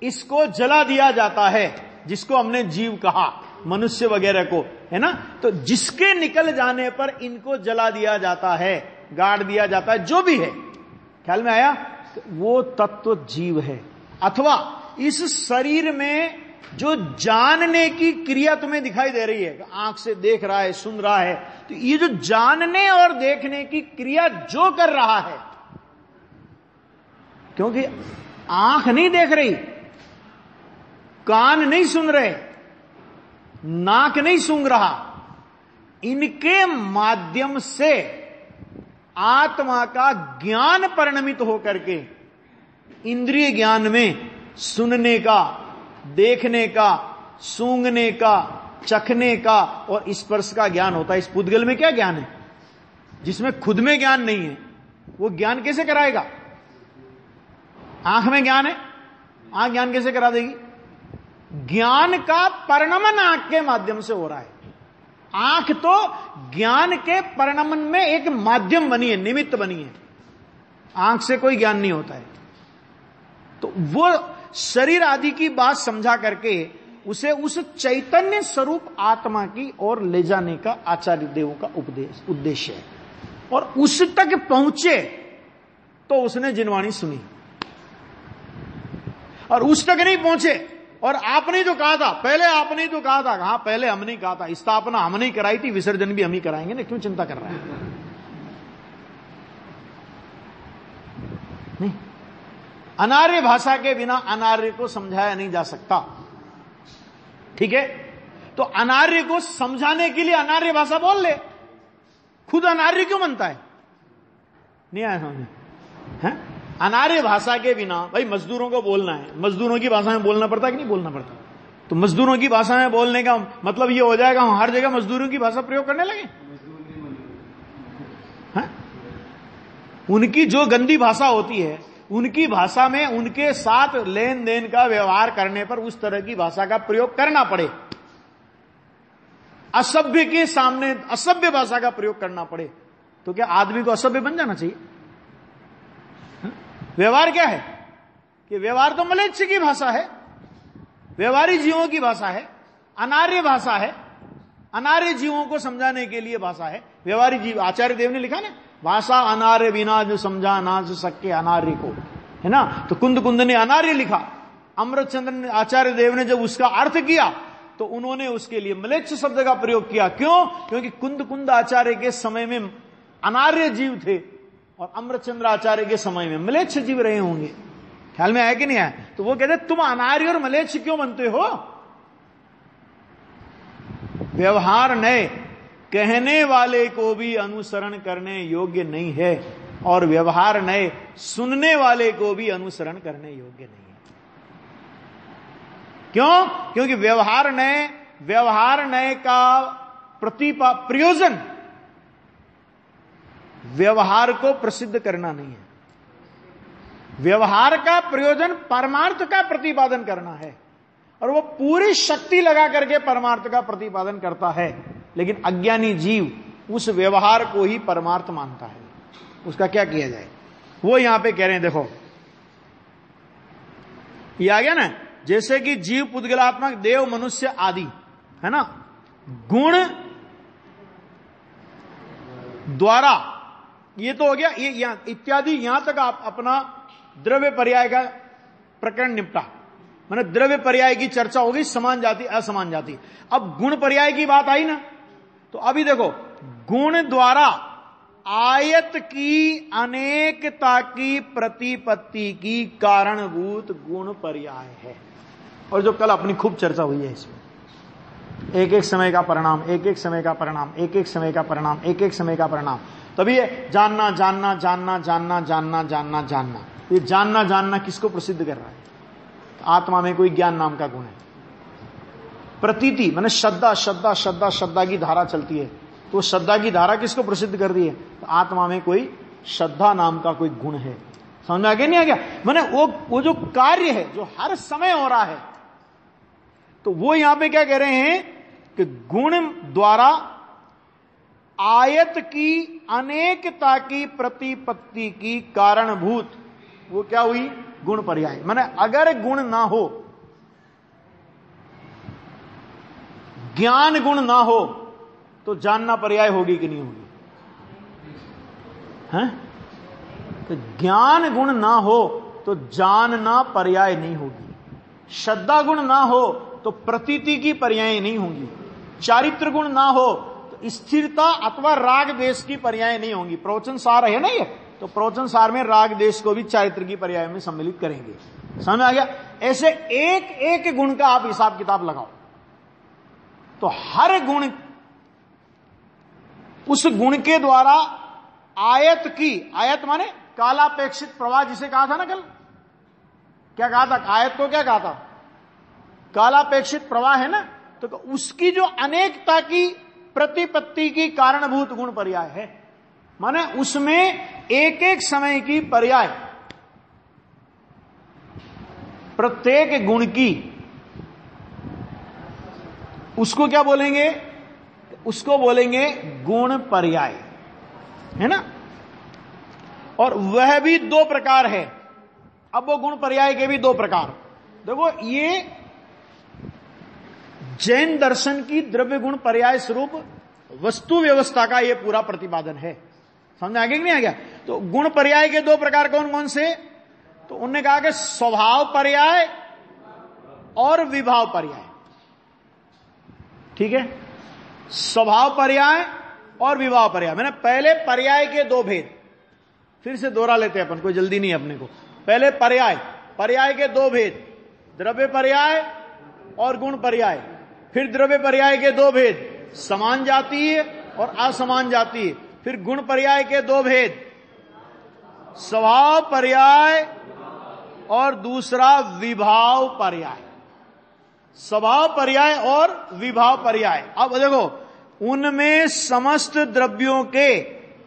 इसको जला दिया जाता है, जिसको हमने जीव कहा, मनुष्य वगैरह को, है ना? तो जिसके निकल जाने पर इनको जला दिया जाता है, गाड़ दिया जाता है, जो भी है, ख्याल में आया? वो तत्व जीव है। अथवा इस शरीर में जो जानने की क्रिया तुम्हें दिखाई दे रही है, आंख से देख रहा है, सुन रहा है, तो ये जो जानने और देखने की क्रिया जो कर रहा है, क्योंकि आंख नहीं देख रही, कान नहीं सुन रहे, नाक नहीं सूंघ रहा, इनके माध्यम से आत्मा का ज्ञान परिणमित होकर के इंद्रिय ज्ञान में सुनने का, देखने का, सूंघने का, चखने का और स्पर्श का ज्ञान होता है। इस पुद्गल में क्या ज्ञान है? जिसमें खुद में ज्ञान नहीं है, वो ज्ञान कैसे कराएगा? आंख में ज्ञान है, आंख ज्ञान कैसे करा देगी? ज्ञान का परिणमन आंख के माध्यम से हो रहा है। आंख तो ज्ञान के परिणमन में एक माध्यम बनी है, निमित्त बनी है। आंख से कोई ज्ञान नहीं होता है। तो वो शरीर आदि की बात समझा करके उसे उस चैतन्य स्वरूप आत्मा की ओर ले जाने का आचार्य देवों का उद्देश्य है। और उस तक पहुंचे तो उसने जिनवाणी सुनी, और उस तक नहीं पहुंचे, और आपने जो कहा था, पहले आपने जो कहा था, हाँ पहले हमने कहा था, स्थापना हमने ही कराई थी, विसर्जन भी हम ही कराएंगे ना, क्यों चिंता कर रहा है? नहीं, अनार्य भाषा के बिना अनार्य को समझाया नहीं जा सकता। ठीक है? तो अनार्य को समझाने के लिए अनार्य भाषा बोल ले, खुद अनार्य क्यों बनता है? नहीं आया समझ? है? अनार्य भाषा के बिना, भाई मजदूरों को बोलना है, मजदूरों की भाषा में बोलना पड़ता है कि नहीं बोलना पड़ता? तो मजदूरों की भाषा में बोलने का मतलब ये हो जाएगा हम हर जगह मजदूरों की भाषा प्रयोग करने लगे? उनकी जो गंदी भाषा होती है, उनकी भाषा में उनके साथ लेन देन का व्यवहार करने पर उस तरह की भाषा का प्रयोग करना पड़े, असभ्य के सामने असभ्य भाषा का प्रयोग करना पड़े, तो क्या आदमी को असभ्य बन जाना चाहिए? व्यवहार क्या है? कि व्यवहार तो मलेच्छ की भाषा है, व्यवहारी जीवों की भाषा है, अनार्य भाषा है, अनार्य जीवों को समझाने के लिए भाषा है। व्यवहारिक जीव, आचार्य देव ने लिखा ना, भाषा अनार्य बिना जो समझा ना जो सके अनार्य को, है ना। तो कुंद कुंद ने अनार्य लिखा। अमृतचंद्र ने, आचार्य देव ने जब उसका अर्थ किया तो उन्होंने उसके लिए म्लेच्छ शब्द का प्रयोग किया। क्यों? क्योंकि कुंद कुंद आचार्य के समय में अनार्य जीव थे और अमृतचंद्र आचार्य के समय में म्लेच्छ जीव रहे होंगे। ख्याल में आया कि नहीं आया? तो वो कहते तुम अनार्य और म्लेच्छ क्यों बनते हो? व्यवहार नए कहने वाले को भी अनुसरण करने योग्य नहीं है और व्यवहार नए सुनने वाले को भी अनुसरण करने योग्य नहीं है। क्यों? क्योंकि व्यवहार नए का प्रयोजन व्यवहार को प्रसिद्ध करना नहीं है। व्यवहार का प्रयोजन परमार्थ का प्रतिपादन करना है और वो पूरी शक्ति लगा करके परमार्थ का प्रतिपादन करता है। लेकिन अज्ञानी जीव उस व्यवहार को ही परमार्थ मानता है। उसका क्या किया जाए? वो यहां पे कह रहे हैं, देखो ये आ गया ना, जैसे कि जीव, पुद्गलात्मक, देव, मनुष्य आदि, है ना, गुण द्वारा, ये तो हो गया, ये यहां इत्यादि, यहां तक आप अपना द्रव्य पर्याय का प्रकरण निपटा। मैंने द्रव्य पर्याय की चर्चा होगी, समान जाति असमान जाति। अब गुण पर्याय की बात आई ना, तो अभी देखो, गुण द्वारा आयत की अनेकता की प्रतिपत्ति की कारणभूत गुण पर्याय है। और जो कल अपनी खूब चर्चा हुई है इसमें, एक एक समय का परिणाम, एक एक समय का परिणाम, एक एक समय का परिणाम, एक एक समय का परिणाम। तभी ये जानना जानना जानना जानना जानना जानना जानना, ये जानना जानना किसको प्रसिद्ध कर रहा है? आत्मा में कोई ज्ञान नाम का गुण है। प्रतीति माने श्रद्धा, श्रद्धा श्रद्धा श्रद्धा की धारा चलती है, तो श्रद्धा की धारा किसको प्रसिद्ध कर दी है? तो आत्मा में कोई श्रद्धा नाम का कोई गुण है। समझ में आ गया नहीं आ गया? माने वो जो कार्य है जो हर समय हो रहा है, तो वो यहां पे क्या कह रहे हैं कि गुण द्वारा आयत की अनेकता की प्रतिपत्ति की कारणभूत, वो क्या हुई? गुण पर्याय। माने अगर गुण ना हो, ज्ञान गुण ना हो, तो जानना पर्याय होगी कि नहीं होगी? हैं? तो ज्ञान गुण ना हो तो जानना पर्याय नहीं होगी। श्रद्धा गुण ना हो तो प्रतीति की पर्याय नहीं होंगी। चारित्र गुण ना हो तो स्थिरता अथवा राग देश की पर्याय नहीं होंगी। प्रवचन सार है ना ये, तो प्रवचन सार में राग देश को भी चारित्र की पर्याय में सम्मिलित करेंगे। समझ में आ गया? ऐसे एक एक गुण का आप हिसाब किताब लगाओ तो हर गुण, उस गुण के द्वारा आयत की, आयत माने कालापेक्षित प्रवाह, जिसे कहा था ना कल, क्या कहा था? आयत को क्या कहा था? कालापेक्षित प्रवाह है ना, तो उसकी जो अनेकता की प्रतिपत्ति की कारणभूत गुण पर्याय है। माने उसमें एक एक समय की पर्याय, प्रत्येक गुण की, उसको क्या बोलेंगे? उसको बोलेंगे गुण पर्याय, है ना। और वह भी दो प्रकार है। अब वो गुण पर्याय के भी दो प्रकार देखो। ये जैन दर्शन की द्रव्य गुण पर्याय स्वरूप वस्तु व्यवस्था का ये पूरा प्रतिपादन है। समझ आ गया कि नहीं आ गया? तो गुण पर्याय के दो प्रकार कौन कौन से? तो उन्होंने कहा कि स्वभाव पर्याय और विभाव पर्याय। ठीक है, स्वभाव पर्याय और विभाव पर्याय। मैंने पहले पर्याय के दो भेद फिर से दोहरा लेते हैं अपन, कोई जल्दी नहीं अपने को। पहले पर्याय, पर्याय के दो भेद, द्रव्य पर्याय और गुण पर्याय। फिर द्रव्य पर्याय के दो भेद, समान जातीय और असमान जातीय। फिर गुण पर्याय के दो भेद, स्वभाव पर्याय और दूसरा विभाव पर्याय। स्वभाव पर्याय और विभाव पर्याय। अब देखो, उनमें समस्त द्रव्यों के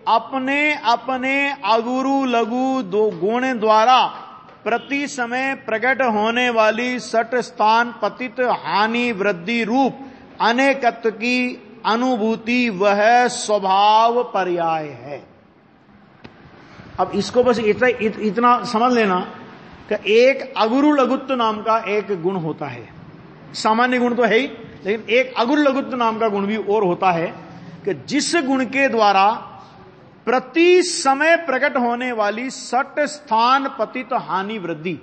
अपने अपने अगुरु लघु दो गुण द्वारा प्रति समय प्रकट होने वाली सट स्थान पतित हानि वृद्धि रूप अनेकत्व की अनुभूति वह स्वभाव पर्याय है। अब इसको बस इतना समझ लेना कि एक अगुरु लघुत्व नाम का एक गुण होता है। सामान्य गुण तो है ही, लेकिन एक अगुर लघुत्व नाम का गुण भी और होता है कि जिस गुण के द्वारा प्रति समय प्रकट होने वाली सट स्थान पतित हानि वृद्धि।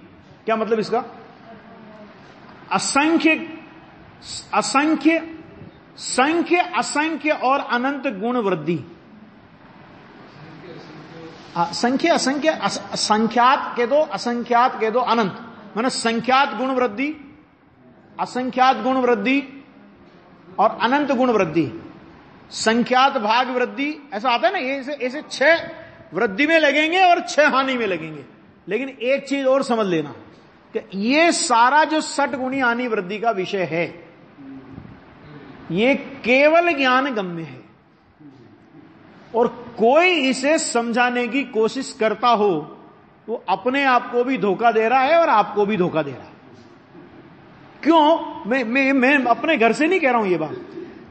क्या मतलब इसका? असंख्य असंख्य संख्य असंख्य और अनंत गुण वृद्धि। संख्य असंख्य संख्यात के दो, असंख्यात के दो, अनंत, माने संख्यात गुण वृद्धि, असंख्यात गुण वृद्धि और अनंत गुण वृद्धि। संख्यात भाग वृद्धि ऐसा आता है ना, ये ऐसे 6 वृद्धि में लगेंगे और 6 हानि में लगेंगे। लेकिन एक चीज और समझ लेना कि ये सारा जो 60 गुणी हानि वृद्धि का विषय है, ये केवल ज्ञान गम्य है, और कोई इसे समझाने की कोशिश करता हो तो अपने आप को भी धोखा दे रहा है और आपको भी धोखा दे रहा है। क्यों? मैं अपने घर से नहीं कह रहा हूं ये बात।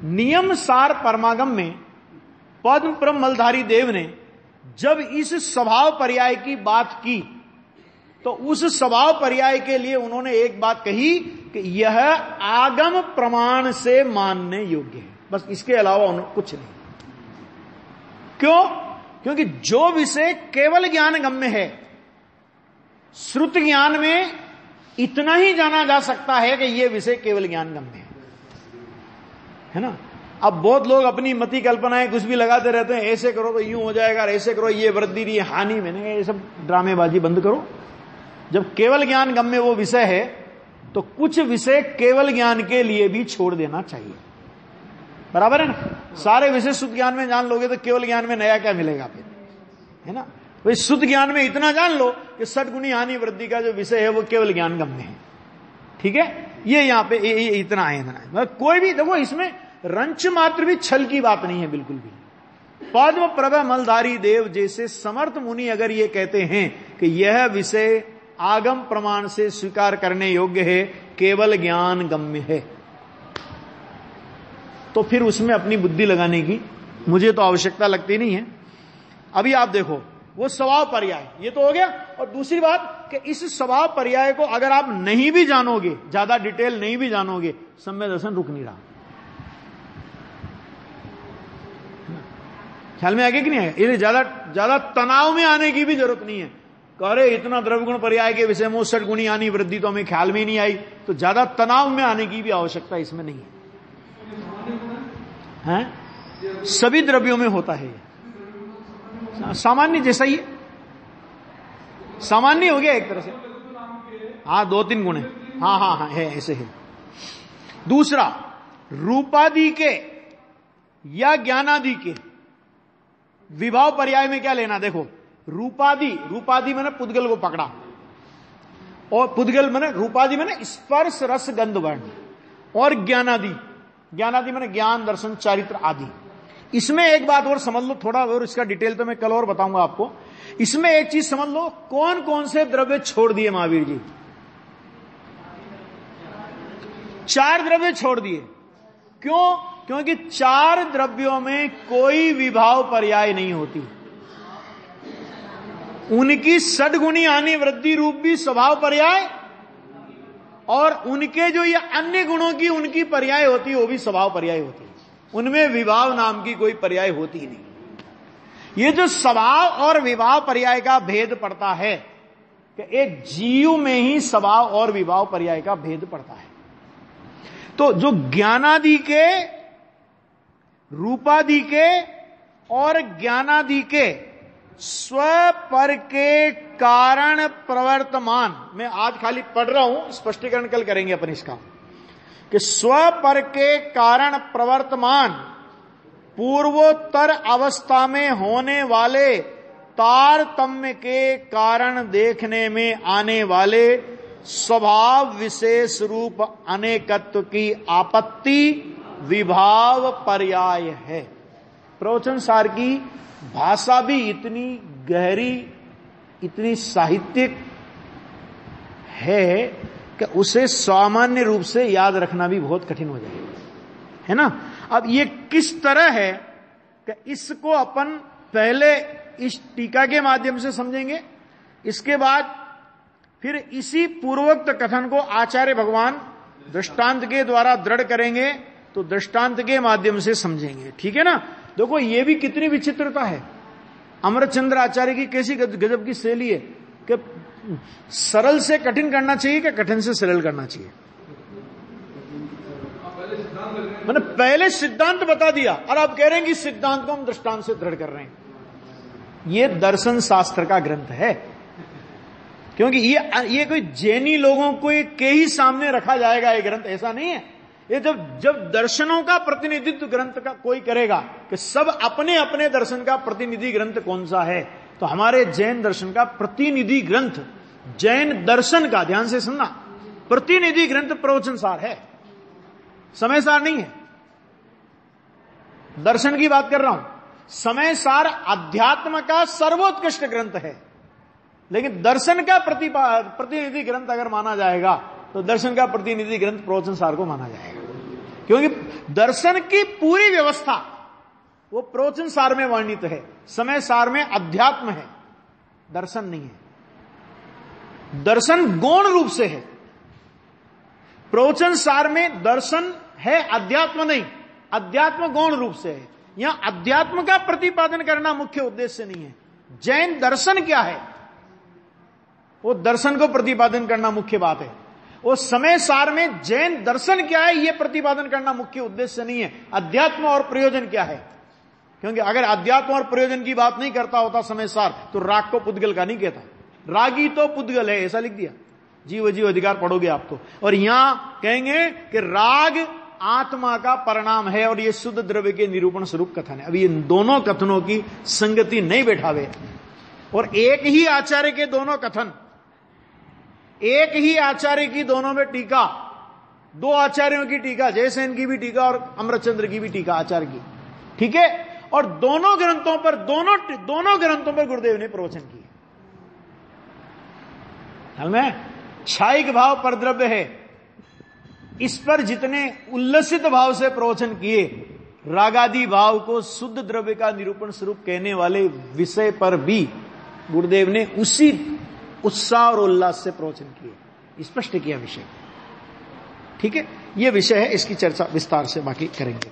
नियम सार परमागम में पद्म परम मलधारी देव ने जब इस स्वभाव पर्याय की बात की तो उस स्वभाव पर्याय के लिए उन्होंने एक बात कही कि यह आगम प्रमाण से मानने योग्य है, बस इसके अलावा कुछ नहीं। क्यों? क्योंकि जो विषय केवल ज्ञान गम्य है, श्रुत ज्ञान में इतना ही जाना जा सकता है कि यह विषय केवल ज्ञान गम्य है ना। अब बहुत लोग अपनी मति कल्पनाएं कुछ भी लगाते रहते हैं, ऐसे करो तो यूं हो जाएगा, ऐसे करो ये वृद्धि रही हानि। मैंने ये सब ड्रामेबाजी बंद करो। जब केवल ज्ञान गम्य वो विषय है तो कुछ विषय केवल ज्ञान के लिए भी छोड़ देना चाहिए। बराबर है ना। सारे विषय शुद्ध ज्ञान में जान लोगे तो केवल ज्ञान में नया क्या मिलेगा फिर, है ना। भाई शुद्ध ज्ञान में इतना जान लो कि 60 गुणी हानि वृद्धि का जो विषय है वो केवल ज्ञान गम्य है। ठीक है, ये यहां पे ये इतना है, मतलब कोई भी देखो इसमें रंच मात्र भी छल की बात नहीं है बिल्कुल भी। पद्म प्रभ मलधारी देव जैसे समर्थ मुनि अगर ये कहते हैं कि यह विषय आगम प्रमाण से स्वीकार करने योग्य है, केवल ज्ञान गम्य है, तो फिर उसमें अपनी बुद्धि लगाने की मुझे तो आवश्यकता लगती नहीं है। अभी आप देखो वो स्वभाव पर्याय ये तो हो गया, और दूसरी बात कि इस स्वभाव पर्याय को अगर आप नहीं भी जानोगे, ज्यादा डिटेल नहीं भी जानोगे, सम्य दर्शन रुक नहीं रहा। ख्याल में आगे कि नहीं आएगा? ये ज्यादा तनाव में आने की भी जरूरत नहीं है। अरे इतना द्रव्य गुण पर्याय के विषय में 60 गुणी यानी वृद्धि तो हमें ख्याल में ही नहीं आई, तो ज्यादा तनाव में आने की भी आवश्यकता इसमें नहीं है। सभी द्रव्यों में होता है, सामान्य जैसा ही है, सामान्य हो गया एक तरह से। हाँ 2-3 गुण है, हाँ है, ऐसे है। दूसरा, रूपादि के या ज्ञानादि के विभाव पर्याय में क्या लेना? देखो रूपादि मैंने पुद्गल को पकड़ा, और पुद्गल मैंने रूपादि मैंने स्पर्श रस गंध वर्ण, और ज्ञानादि मैंने ज्ञान दर्शन चारित्र आदि। इसमें एक बात और समझ लो, थोड़ा और इसका डिटेल तो मैं कल और बताऊंगा आपको। इसमें एक चीज समझ लो, कौन कौन से द्रव्य छोड़ दिए महावीर जी? 4 द्रव्य छोड़ दिए। क्यों? क्योंकि 4 द्रव्यों में कोई विभाव पर्याय नहीं होती। उनकी 60 गुणी हानि वृद्धि रूप भी स्वभाव पर्याय, और उनके जो ये अन्य गुणों की उनकी पर्याय होती है वो भी स्वभाव पर्याय होती है। उनमें विभाव नाम की कोई पर्याय होती ही नहीं। ये जो स्वभाव और विभाव पर्याय का भेद पड़ता है कि एक जीव में ही स्वभाव और विभाव पर्याय का भेद पड़ता है। तो जो ज्ञानादि के, रूपादि के और ज्ञानादि के स्वपर के कारण प्रवर्तमान, मैं आज खाली पढ़ रहा हूं, स्पष्टीकरण कल करेंगे अपन इसका, कि स्वपर के कारण प्रवर्तमान पूर्वोत्तर अवस्था में होने वाले तारतम्य के कारण देखने में आने वाले स्वभाव विशेष रूप अनेकत्व की आपत्ति विभाव पर्याय है। प्रवचन सार की भाषा भी इतनी गहरी, इतनी साहित्यिक है कि उसे सामान्य रूप से याद रखना भी बहुत कठिन हो जाएगा, है ना। अब ये किस तरह है कि इसको अपन पहले इस टीका के माध्यम से समझेंगे, इसके बाद फिर इसी पूर्वोक्त कथन को आचार्य भगवान दृष्टांत के द्वारा दृढ़ करेंगे तो दृष्टांत के माध्यम से समझेंगे। ठीक है ना। देखो ये भी कितनी विचित्रता है। अमरचंद्र आचार्य की कैसी गजब की शैली है कि सरल से कठिन करना चाहिए कि कठिन से सरल करना चाहिए। मैंने पहले सिद्धांत बता दिया और आप कह रहे हैं कि सिद्धांत को हम दृष्टांत से दृढ़ कर रहे हैं। ये दर्शन शास्त्र का ग्रंथ है, क्योंकि ये कोई जैनी लोगों को के ही सामने रखा जाएगा ये ग्रंथ, ऐसा नहीं है। ये जब दर्शनों का प्रतिनिधित्व ग्रंथ का कोई करेगा कि सब अपने अपने दर्शन का प्रतिनिधि ग्रंथ कौन सा है, तो हमारे जैन दर्शन का प्रतिनिधि ग्रंथ, जैन दर्शन का, ध्यान से सुनना, प्रतिनिधि ग्रंथ प्रवचन सार है, समय सार नहीं है। दर्शन की बात कर रहा हूं। समय सार अध्यात्म का सर्वोत्कृष्ट ग्रंथ है, लेकिन दर्शन का प्रतिनिधि ग्रंथ अगर माना जाएगा तो दर्शन का प्रतिनिधि ग्रंथ प्रवचन सार को माना जाएगा, क्योंकि दर्शन की पूरी व्यवस्था वो प्रवचन सार में वर्णित है। समय सार में अध्यात्म है, दर्शन नहीं है। दर्शन गौण रूप से है, प्रवचन सार में दर्शन है, अध्यात्म नहीं। अध्यात्म गौण रूप से है। यहां अध्यात्म का प्रतिपादन करना मुख्य उद्देश्य नहीं है। जैन दर्शन क्या है, वो दर्शन को प्रतिपादन करना मुख्य बात है। वो समय सार में जैन दर्शन क्या है यह प्रतिपादन करना मुख्य उद्देश्य नहीं है। अध्यात्म और प्रयोजन क्या है, क्योंकि अगर अध्यात्म और प्रयोजन की बात नहीं करता होता समय सार तो राग को पुद्गल का नहीं कहता। रागी तो पुद्गल है, ऐसा लिख दिया। जीव जीव अधिकार पढ़ोगे आप तो। और यहां कहेंगे कि राग आत्मा का परिणाम है और ये शुद्ध द्रव्य के निरूपण स्वरूप कथन है। अभी इन दोनों कथनों की संगति नहीं बैठावे, और एक ही आचार्य के दोनों कथन, एक ही आचार्य की दोनों में टीका, दो आचार्यों की टीका, जयसेन की भी टीका और अमरचंद्र की भी टीका आचार्य की, ठीक है। और दोनों ग्रंथों पर गुरुदेव ने प्रवचन किए। हमें क्षायिक भाव परद्रव्य है, इस पर जितने उल्लसित भाव से प्रवचन किए, रागादि भाव को शुद्ध द्रव्य का निरूपण स्वरूप कहने वाले विषय पर भी गुरुदेव ने उसी उत्साह और उल्लास से प्रवचन किए, स्पष्ट किया विषय। ठीक है, यह विषय है, इसकी चर्चा विस्तार से बाकी करेंगे।